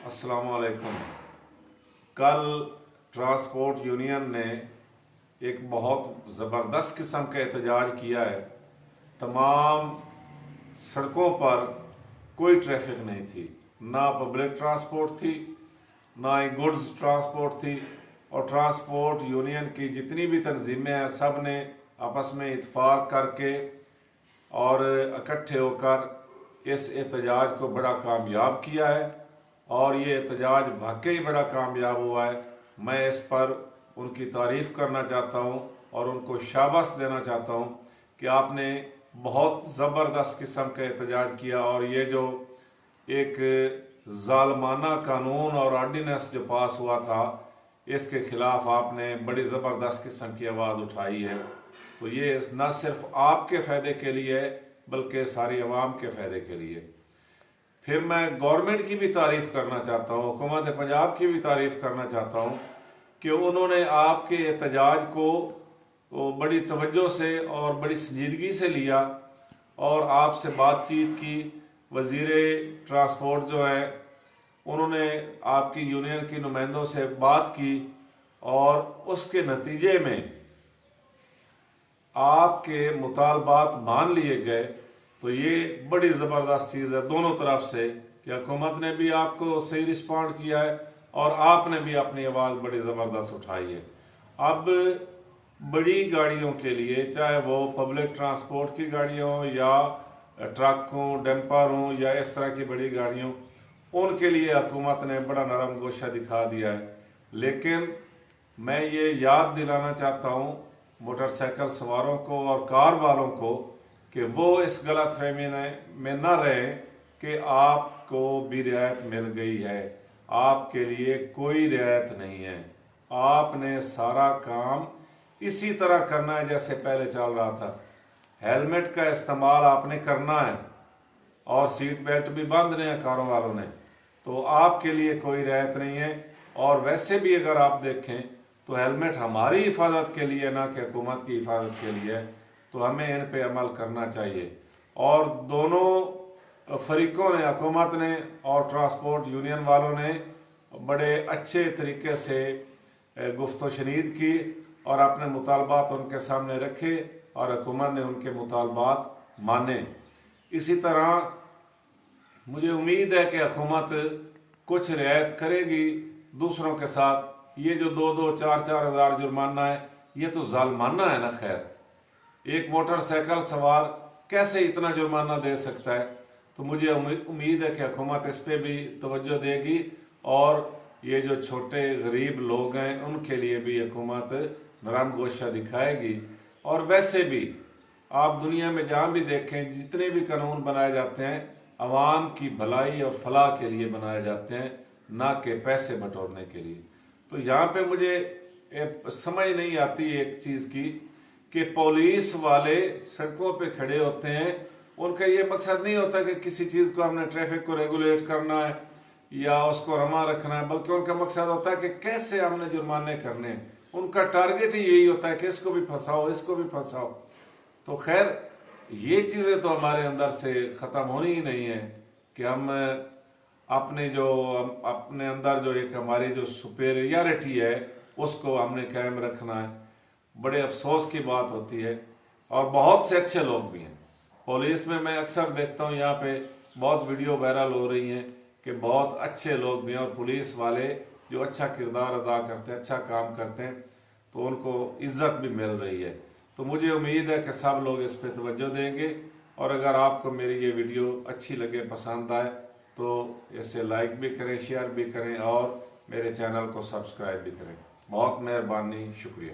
अस्सलाम वालेकुम। कल ट्रांसपोर्ट यूनियन ने एक बहुत ज़बरदस्त किस्म का एहतजाज किया है। तमाम सड़कों पर कोई ट्रैफिक नहीं थी, ना पब्लिक ट्रांसपोर्ट थी, ना ही गुड्स ट्रांसपोर्ट थी। और ट्रांसपोर्ट यूनियन की जितनी भी तंजीमें हैं सब ने आपस में इत्फाक करके और इकट्ठे होकर इस एहतजाज को बड़ा कामयाब किया है और ये एहतजाज वाकई बड़ा कामयाब हुआ है। मैं इस पर उनकी तारीफ़ करना चाहता हूँ और उनको शाबाश देना चाहता हूँ कि आपने बहुत ज़बरदस्त किस्म का एहतजाज किया और ये जो एक ज़ालमाना कानून और ऑर्डिनेंस जो पास हुआ था इसके ख़िलाफ़ आपने बड़ी ज़बरदस्त किस्म की आवाज़ उठाई है। तो ये न सिर्फ आपके फ़ायदे के लिए है बल्कि सारी आवाम के फ़ायदे के लिए। फिर मैं गवर्नमेंट की भी तारीफ़ करना चाहता हूँ, हुकूमत पंजाब की भी तारीफ़ करना चाहता हूँ कि उन्होंने आपके एहतजाज को बड़ी तवज्जो से और बड़ी संजीदगी से लिया और आपसे बातचीत की। वज़ीर ट्रांसपोर्ट जो है उन्होंने आपकी यूनियन की नुमाइंदों से बात की और उसके नतीजे में आपके मुतालबात मान लिए गए। तो ये बड़ी ज़बरदस्त चीज़ है दोनों तरफ से कि हुकूमत ने भी आपको सही रिस्पॉन्ड किया है और आपने भी अपनी आवाज़ बड़ी ज़बरदस्त उठाई है। अब बड़ी गाड़ियों के लिए, चाहे वो पब्लिक ट्रांसपोर्ट की गाड़ियाँ हों या ट्रक हों, डंपर हों या इस तरह की बड़ी गाड़ियों, उनके लिए हुकूमत ने बड़ा नरम गोशा दिखा दिया है। लेकिन मैं ये याद दिलाना चाहता हूँ मोटरसाइकिल सवारों को और कार वालों को कि वो इस गलत फहमी में न रहें कि आपको भी रियायत मिल गई है। आपके लिए कोई रियायत नहीं है। आपने सारा काम इसी तरह करना है जैसे पहले चल रहा था। हेलमेट का इस्तेमाल आपने करना है और सीट बेल्ट भी बांधने हैं कारों वालों ने। तो आपके लिए कोई रियायत नहीं है। और वैसे भी अगर आप देखें तो हेलमेट हमारी हिफाजत के लिए ना कि हुकूमत की हिफाजत के लिए है। तो हमें इन पे अमल करना चाहिए। और दोनों फरीकों ने, हुकूमत ने और ट्रांसपोर्ट यूनियन वालों ने बड़े अच्छे तरीके से गुफ्त शनीद की और अपने मुतालबात उनके सामने रखे और हुकूमत ने उनके मुतालबात माने। इसी तरह मुझे उम्मीद है कि हुकूमत कुछ रियायत करेगी दूसरों के साथ। ये जो 2-2, 4-4 हज़ार जुर्माना है ये तो जालमाना है ना। खैर एक मोटरसाइकिल सवार कैसे इतना जुर्माना दे सकता है। तो मुझे उम्मीद है कि हुकूमत इस पे भी तवज्जो देगी और ये जो छोटे गरीब लोग हैं उनके लिए भी हुकूमत नरम गोशा दिखाएगी। और वैसे भी आप दुनिया में जहाँ भी देखें जितने भी कानून बनाए जाते हैं आवाम की भलाई और फलाह के लिए बनाए जाते हैं, ना कि पैसे बटोरने के लिए। तो यहाँ पे मुझे समझ नहीं आती एक चीज़ की कि पुलिस वाले सड़कों पे खड़े होते हैं, उनका ये मकसद नहीं होता कि किसी चीज़ को हमने ट्रैफिक को रेगुलेट करना है या उसको रमा रखना है, बल्कि उनका मकसद होता है कि कैसे हमने जुर्माने करने हैं। उनका टारगेट ही यही होता है कि इसको भी फंसाओ, इसको भी फंसाओ। तो खैर ये चीज़ें तो हमारे अंदर से ख़त्म होनी ही नहीं है कि हम अपने अंदर जो एक हमारी जो सुपेरियरिटी है उसको हमने कायम रखना है। बड़े अफसोस की बात होती है और बहुत से अच्छे लोग भी हैं पुलिस में। मैं अक्सर देखता हूँ यहाँ पे बहुत वीडियो वायरल हो रही हैं कि बहुत अच्छे लोग भी हैं और पुलिस वाले जो अच्छा किरदार अदा करते हैं, अच्छा काम करते हैं, तो उनको इज्जत भी मिल रही है। तो मुझे उम्मीद है कि सब लोग इस पर तवज्जो देंगे और अगर आपको मेरी ये वीडियो अच्छी लगे, पसंद आए तो इसे लाइक भी करें, शेयर भी करें और मेरे चैनल को सब्सक्राइब भी करें। बहुत मेहरबानी, शुक्रिया।